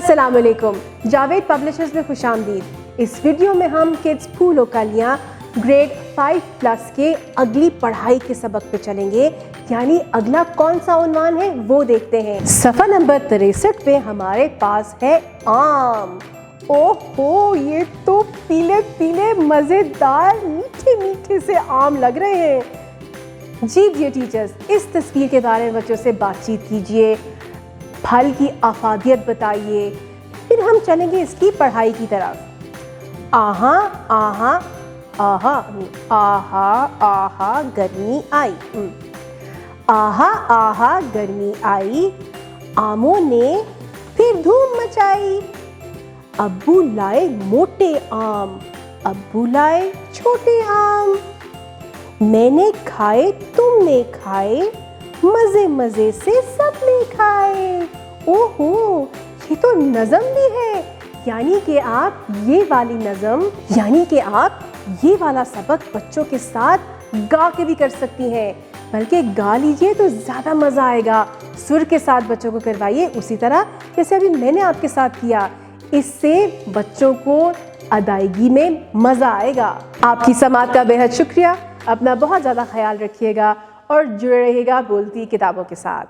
अस्सलामुअलैकुम, जावेद पब्लिशर्स में खुशामदीद। इस वीडियो में हम किड्स फूल और कलियाँ ग्रेड 5+ के अगली पढ़ाई के सबक पे चलेंगे, यानी अगला कौन सा उन्वान है वो देखते हैं। सफ़ा नंबर 63 पे हमारे पास है आम। ओहो, ये तो पीले पीले मज़ेदार मीठे मीठे से आम लग रहे हैं। जी डियर टीचर्स, इस तस्वीर के बारे में बच्चों से बातचीत कीजिए, फल की अफादियत बताइए, फिर हम चलेंगे इसकी पढ़ाई की तरफ। आहा आहा आहा आहा आहा गर्मी आई, आहा आहा गर्मी आई, आमों ने फिर धूम मचाई। अब्बू लाए मोटे आम, अब्बू लाए छोटे आम, मैंने खाए तुमने खाए, मजे मजे से सबने खाए। ओहो, ये तो नज़म भी है, यानी कि आप ये वाला सबक बच्चों के साथ गा के भी कर सकती हैं। बल्कि गा लीजिए तो ज़्यादा मज़ा आएगा। सुर के साथ बच्चों को करवाइए, उसी तरह जैसे अभी मैंने आपके साथ किया। इससे बच्चों को अदायगी में मज़ा आएगा। आपकी समाअत का बेहद शुक्रिया। अपना बहुत ज़्यादा ख्याल रखिएगा और जुड़े रहिएगा बोलती किताबों के साथ।